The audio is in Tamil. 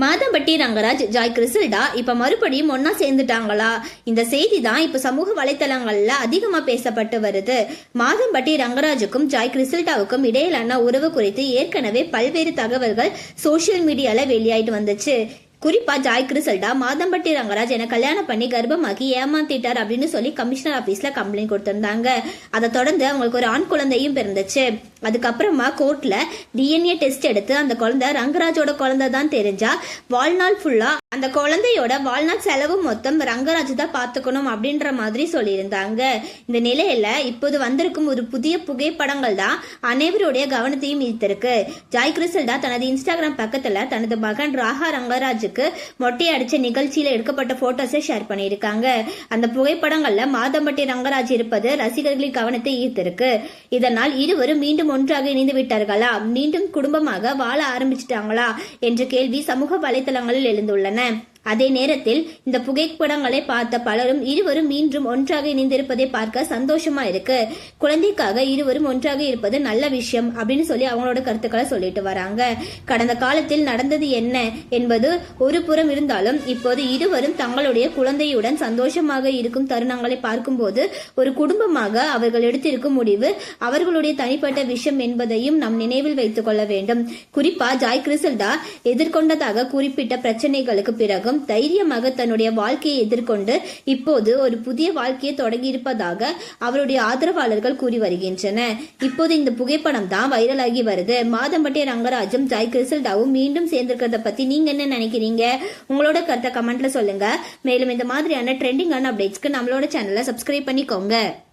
மாதம்பட்டி ரங்கராஜ், ஜாய் கிறிசல்டா இப்ப மறுபடியும் ஒன்னா சேர்ந்துட்டாங்களா? இந்த செய்தி தான் இப்ப சமூக வலைத்தளங்கள்ல அதிகமா பேசப்பட்டு வருது. மாதம்பட்டி ரங்கராஜுக்கும் ஜாய் கிறிசல்டாவுக்கும் இடையிலான உறவு குறித்து ஏற்கனவே பல்வேறு தகவல்கள் சோசியல் மீடியால வெளியாயிட்டு வந்துச்சு. குறிப்பா ஜாய் கிறிசல்டா மாதம்பட்டி ரங்கராஜ் என கல்யாணம் பண்ணி கர்ப்பமாக்கி ஏமாத்திட்டார் அப்படின்னு சொல்லி கமிஷனர் ஆபீஸ்ல கம்ப்ளைண்ட் கொடுத்திருந்தாங்க. அதை தொடர்ந்து அவங்களுக்கு ஒரு ஆண் குழந்தையும் பிறந்துச்சு. அதுக்கப்புறமா கோர்ட்ல டிஎன்ஏ டெஸ்ட் எடுத்து அந்த குழந்தை ரங்கராஜோட குழந்தை தான் தெரிஞ்சா வாழ்நாள் ஃபுல்லா அந்த குழந்தையோட வாழ்நாள் செலவு மொத்தம் ரங்கராஜ் தான் பாத்துக்கணும் அப்படின்ற மாதிரி சொல்லியிருந்தாங்க. இந்த நிலையில இப்போது வந்திருக்கும் ஒரு புதிய புகைப்படங்கள் தான் அனைவருடைய கவனத்தையும் ஈர்த்திருக்கு. ஜாய் கிறிசல்டா தனது இன்ஸ்டாகிராம் பக்கத்துல தனது மகன் ராகா ரங்கராஜ் மொட்டை அடிச்ச நிகழ்ச்சியில எடுக்கப்பட்ட போட்டோஸை ஷேர் பண்ணியிருக்காங்க. அந்த புகைப்படங்கள்ல மாதம்பட்டி ரங்கராஜ் இருப்பது ரசிகர்களின் கவனத்தை ஈர்த்திருக்கு. இதனால் இருவரும் மீண்டும் ஒன்றாக இணைந்து விட்டார்களா, மீண்டும் குடும்பமாக வாழ ஆரம்பிச்சிட்டாங்களா என்ற கேள்வி சமூக வலைதளங்களில் எழுந்துள்ளன. அதே நேரத்தில் இந்த புகைப்படங்களை பார்த்த பலரும் இருவரும் மீண்டும் ஒன்றாக இணைந்திருப்பதை பார்க்க சந்தோஷமா இருக்கு, குழந்தைக்காக இருவரும் ஒன்றாக இருப்பது நல்ல விஷயம் அப்படின்னு சொல்லி அவங்களோட கருத்துக்களை சொல்லிட்டு வராங்க. கடந்த காலத்தில் நடந்தது என்ன என்பது ஒரு புறம் இருந்தாலும் இப்போது இருவரும் தங்களுடைய குழந்தையுடன் சந்தோஷமாக இருக்கும் தருணங்களை பார்க்கும்போது ஒரு குடும்பமாக அவர்கள் எடுத்திருக்கும் முடிவு அவர்களுடைய தனிப்பட்ட விஷயம் என்பதையும் நாம் நினைவில் வைத்துக் கொள்ள வேண்டும். குறிப்பா ஜாய் கிறிசல்டா எதிர்கொண்டதாக குறிப்பிட்ட பிரச்சனைகளுக்கு பிறகும் தைரியமாக தன்னுடைய வாழ்க்கையை எதிர்கொண்டு இப்போது ஒரு புதிய வாழ்க்கையை தொடங்கியிருப்பதாக அவருடைய ஆதரவாளர்கள் கூறி வருகின்றனர். இப்போது இந்த புகைப்படம் தான் வைரலாகி வருது. மாதம்பட்டி ரங்கராஜும் ஜாய் கிறிசல்டாவும் மீண்டும் சேர்ந்திருக்கிறத பத்தி நீங்க என்ன நினைக்கிறீங்க? உங்களோட கருத்தை கமெண்ட்ல சொல்லுங்க. மேலும் இந்த மாதிரியான ட்ரெண்டிங்கான அப்டேட்ஸ்க்கு நம்மளோட சேனலை சப்ஸ்கிரைப் பண்ணிக்கோங்க.